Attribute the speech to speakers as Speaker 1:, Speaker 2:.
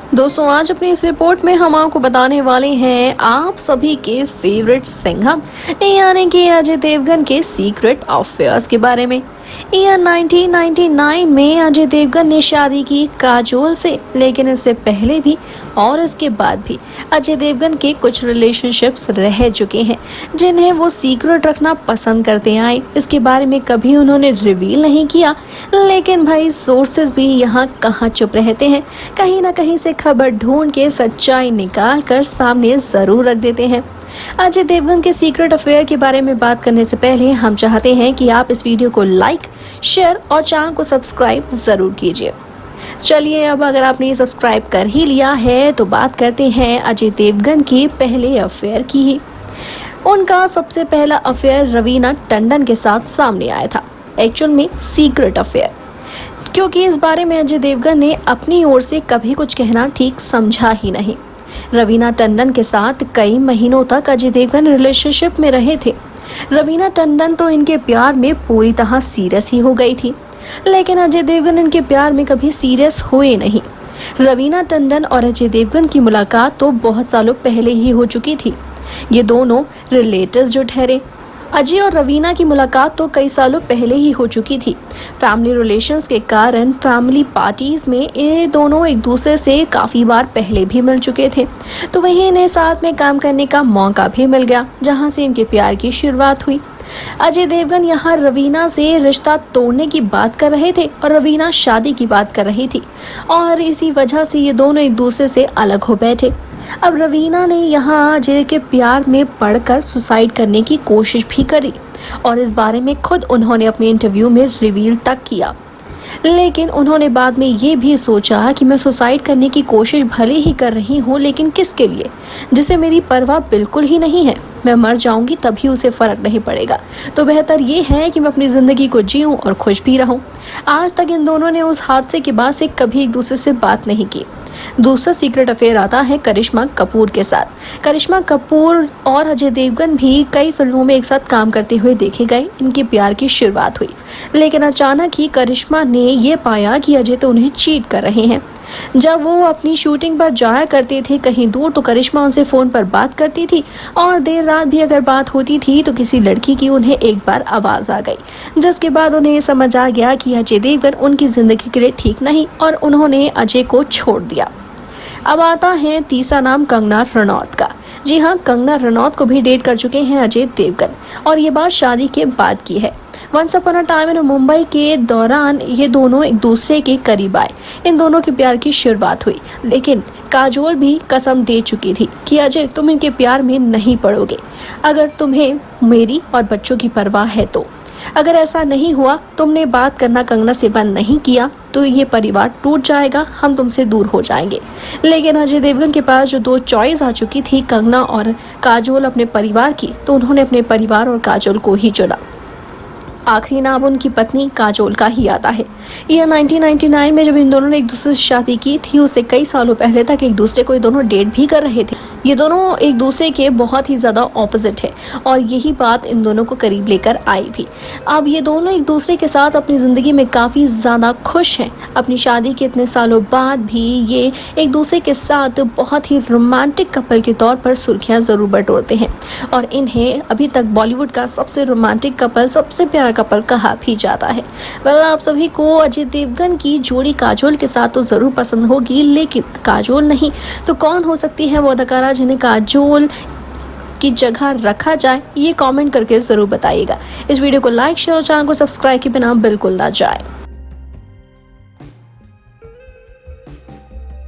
Speaker 1: दोस्तों आज अपनी इस रिपोर्ट में हम आपको बताने वाले हैं आप सभी के फेवरेट सिंघम यानी कि अजय देवगन के सीक्रेट अफेयर्स के बारे में। ईयर 1999 में अजय देवगन ने शादी की काजोल से, लेकिन इससे पहले भी और इसके बाद भी अजय देवगन के कुछ रिलेशनशिप्स रह चुके हैं जिन्हें वो सीक्रेट रखना पसंद करते आए। इसके बारे में कभी उन्होंने रिवील नहीं किया, लेकिन भाई सोर्सेज भी यहाँ कहाँ चुप रहते हैं, कहीं ना कहीं से खबर ढूंढ के सच्चाई निकाल कर सामने जरूर रख देते हैं। अजय देवगन के सीक्रेट अफेयर के बारे में बात करने से पहले हम चाहते हैं कि आप इस वीडियो को लाइक, शेयर और चैनल को सब्सक्राइब जरूर कीजिए। चलिए अब अगर आपने सब्सक्राइब कर ही लिया है तो बात करते हैं अजय देवगन के पहले अफेयर की ही। उनका सबसे पहला अफेयर रवीना टंडन के साथ सामने आया था, एक्चुअल में सीक्रेट अफेयर, क्योंकि इस बारे में अजय देवगन ने अपनी ओर से कभी कुछ कहना ठीक समझा ही नहीं। रवीना टंडन के साथ कई महीनों तक अजय देवगन रिलेशनशिप में रहे थे। रवीना टंडन तो इनके प्यार में पूरी तरह सीरियस ही हो गई थी, लेकिन अजय देवगन इनके प्यार में कभी सीरियस हुए नहीं। रवीना टंडन और अजय देवगन की मुलाकात तो बहुत सालों पहले ही हो चुकी थी। ये दोनों रिलेटिव्स जो ठहरे। अजय और रवीना की मुलाकात तो कई सालों पहले ही हो चुकी थी। फैमिली रिलेशंस के कारण फैमिली पार्टीज में ये दोनों एक दूसरे से काफ़ी बार पहले भी मिल चुके थे, तो वहीं इन्हें साथ में काम करने का मौका भी मिल गया, जहां से इनके प्यार की शुरुआत हुई। अजय देवगन यहाँ रवीना से रिश्ता तोड़ने की बात कर रहे थे और रवीना शादी की बात कर रही थी, और इसी वजह से ये दोनों एक दूसरे से अलग हो बैठे। अब रवीना ने यहाँ अजय के प्यार में पड़कर सुसाइड करने की कोशिश भी करी, और इस बारे में खुद उन्होंने अपने इंटरव्यू में रिवील तक किया। लेकिन उन्होंने बाद में ये भी सोचा कि मैं सुसाइड करने की कोशिश भले ही कर रही हूँ, लेकिन किसके लिए, जिसे मेरी परवाह बिल्कुल ही नहीं है। मैं मर जाऊंगी तभी उसे फर्क नहीं पड़ेगा, तो बेहतर ये है कि मैं अपनी ज़िंदगी को जीऊँ और खुश भी रहूँ। आज तक इन दोनों ने उस हादसे के बाद से कभी एक दूसरे से बात नहीं की। दूसरा सीक्रेट अफेयर आता है करिश्मा कपूर के साथ। करिश्मा कपूर और अजय देवगन भी कई फिल्मों में एक साथ काम करते हुए देखे गए। इनके प्यार की शुरुआत हुई, लेकिन अचानक ही करिश्मा ने ये पाया कि अजय तो उन्हें चीट कर रहे हैं। जब वो अपनी शूटिंग पर जाया करते थे कहीं दूर, तो करिश्मा उनसे फ़ोन पर बात करती थी, और देर रात भी अगर बात होती थी तो किसी लड़की की उन्हें एक बार आवाज़ आ गई, जिसके बाद उन्हें समझ आ गया कि अजय देवगन उनकी ज़िंदगी के लिए ठीक नहीं, और उन्होंने अजय को छोड़ दिया। अब आता है तीसरा नाम कंगना रनौत का। जी हाँ, कंगना रनौत को भी डेट कर चुके हैं अजय देवगन, और ये बात शादी के बाद की है। Once upon a time in Mumbai के दौरान ये दोनों एक दूसरे के करीब आए। इन दोनों के प्यार की शुरुआत हुई, लेकिन काजोल भी कसम दे चुकी थी कि अजय तुम इनके प्यार में नहीं पड़ोगे, अगर तुम्हें मेरी और बच्चों की परवाह है तो। अगर ऐसा नहीं हुआ, तुमने बात करना कंगना से बंद नहीं किया, तो ये परिवार टूट जाएगा, हम तुमसे दूर हो जाएंगे। लेकिन अजय देवगन के पास जो दो चॉइस आ चुकी थी, कंगना और काजोल अपने परिवार की, तो उन्होंने अपने परिवार और काजोल को ही चुना। आखिरी नाम उनकी पत्नी काजोल का ही आता है। यह 1999 में जब इन दोनों ने एक दूसरे से शादी की थी, उससे कई सालों पहले तक एक दूसरे को ये दोनों डेट भी कर रहे थे। ये दोनों एक दूसरे के बहुत ही ज़्यादा ऑपोजिट है, और यही बात इन दोनों को करीब लेकर आई भी। अब ये दोनों एक दूसरे के साथ अपनी ज़िंदगी में काफ़ी ज़्यादा खुश हैं। अपनी शादी के इतने सालों बाद भी ये एक दूसरे के साथ बहुत ही रोमांटिक कपल के तौर पर सुर्खियाँ ज़रूर बटोरते हैं, और इन्हें अभी तक बॉलीवुड का सबसे रोमांटिक कपल, सबसे प्यारा कपल कहा भी जाता है। आप सभी को अजय देवगन की जोड़ी काजोल के साथ तो ज़रूर पसंद होगी, लेकिन काजोल नहीं तो कौन हो सकती है वो अदाकारा जिन्हें काजोल की जगह रखा जाए, ये कमेंट करके ज़रूर बताइएगा। इस वीडियो को लाइक, शेयर और चैनल को सब्सक्राइब के बिना बिल्कुल ना जाए।